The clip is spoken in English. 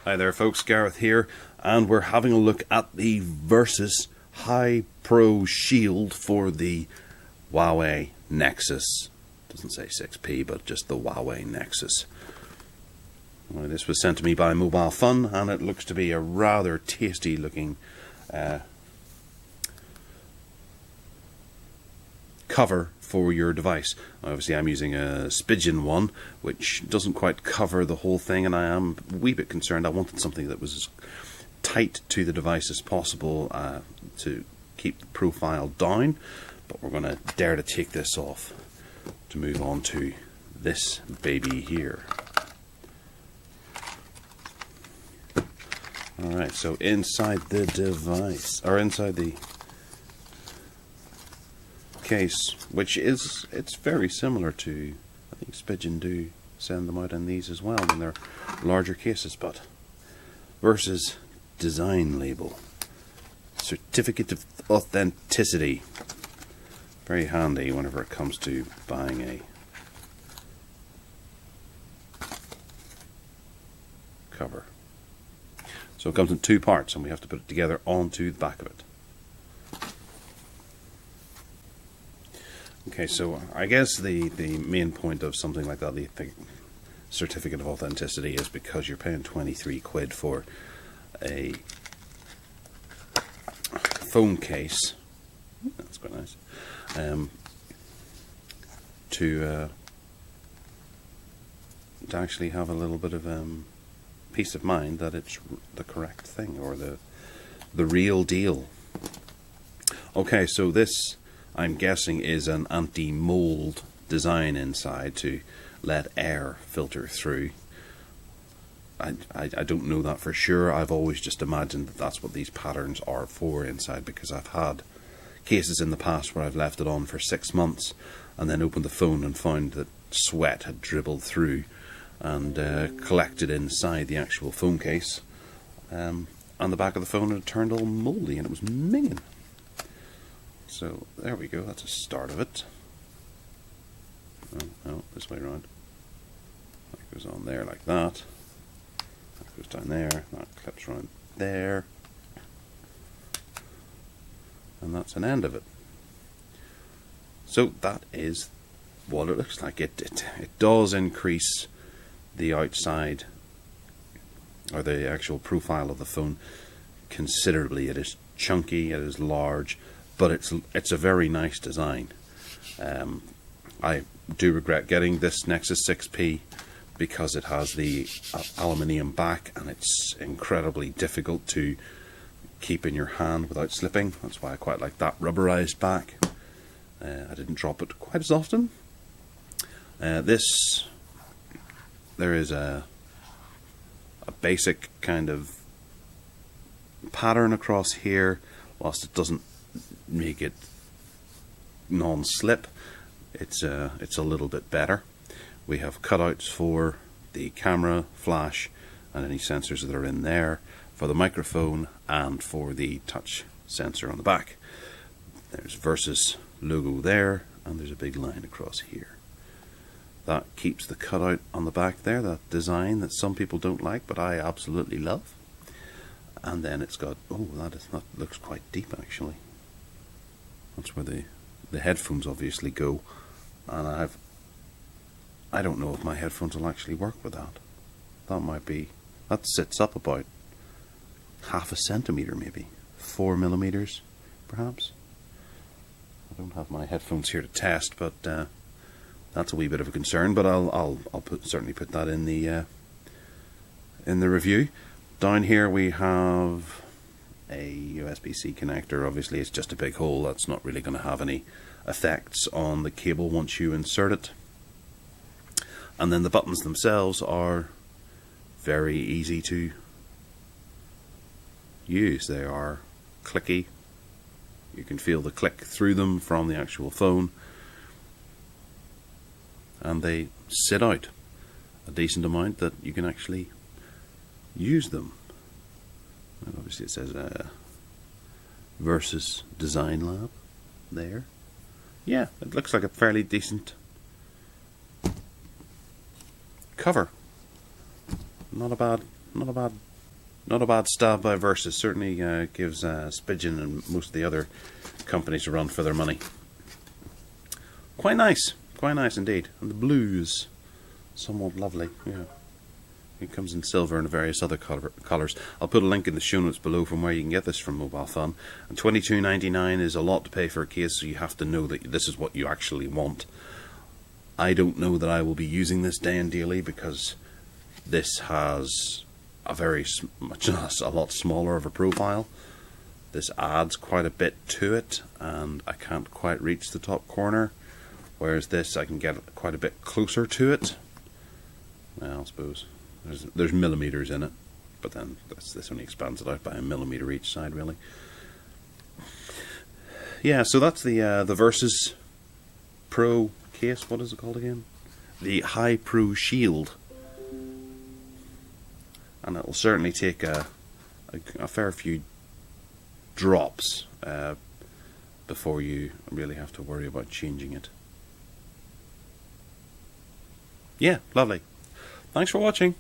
Hi there folks, Gareth here, and we're having a look at the Verus High Pro Shield for the Huawei Nexus. Doesn't say 6P, but just the Huawei Nexus. Well, this was sent to me by Mobilefun, and it looks to be a rather tasty looking cover for your device. Obviously I'm using a Spigen one, which doesn't quite cover the whole thing, and I am a wee bit concerned. I wanted something that was as tight to the device as possible to keep the profile down, but we're going to dare to take this off to move on to this baby here. Alright, so inside the device, or inside the case, which is, it's very similar to, I think Spigen do send them out in these as well in their larger cases, but Verus design label, certificate of authenticity, very handy whenever it comes to buying a cover. So it comes in two parts and we have to put it together onto the back of it. Okay, so I guess the main point of something like that, the certificate of authenticity, is because you're paying 23 quid for a phone case. That's quite nice. To actually have a little bit of peace of mind that it's the correct thing, or the real deal. Okay, so this, I'm guessing, is an anti-mold design inside to let air filter through. I don't know that for sure. I've always just imagined that that's what these patterns are for inside, because I've had cases in the past where I've left it on for 6 months and then opened the phone and found that sweat had dribbled through and collected inside the actual phone case, and the back of the phone had turned all mouldy and it was minging. So there we go, that's a start of it. Oh, this way around. That goes on there like that. That goes down there. That clips around there. And that's an end of it. So that is what it looks like. It does increase the outside, or the actual profile of the phone, considerably. It is chunky, it is large, but it's a very nice design. I do regret getting this Nexus 6P because it has the aluminium back and it's incredibly difficult to keep in your hand without slipping. That's why I quite like that rubberized back. I didn't drop it quite as often. There is a basic kind of pattern across here. Whilst it doesn't make it non-slip, it's a little bit better. We have cutouts for the camera, flash, and any sensors that are in there, for the microphone and for the touch sensor on the back. There's Verus logo there, and there's a big line across here. That keeps the cutout on the back there, that design that some people don't like, but I absolutely love. And then it's got, oh, that looks quite deep actually. That's where the headphones obviously go, and I don't know if my headphones will actually work with that. That sits up about half a centimetre, maybe 4 millimeters, perhaps. I don't have my headphones here to test, but that's a wee bit of a concern. But I'll certainly put that in the review. Down here we have a USB-C connector. Obviously it's just a big hole. That's not really going to have any effects on the cable once you insert it. And then the buttons themselves are very easy to use. They are clicky. You can feel the click through them from the actual phone, and they sit out a decent amount that you can actually use them. And obviously it says Verus Design Lab there. Yeah, it looks like a fairly decent cover. Not a bad Not a bad stab by Verus. Certainly gives Spidgen and most of the other companies a run for their money. Quite nice indeed. And the blue is somewhat lovely. Yeah, it comes in silver and various other colours. I'll put a link in the show notes below from where you can get this from Mobilefun. And $22.99 is a lot to pay for a case, so you have to know that this is what you actually want. I don't know that I will be using this day and daily because this has a lot smaller of a profile. This adds quite a bit to it, and I can't quite reach the top corner. Whereas this, I can get quite a bit closer to it. Well, I suppose there's millimeters in it, but then this only expands it out by a millimeter each side, really. Yeah, so that's the Verus Pro case. What is it called again? The High Pro Shield, and it will certainly take a fair few drops before you really have to worry about changing it. Yeah, lovely. Thanks for watching.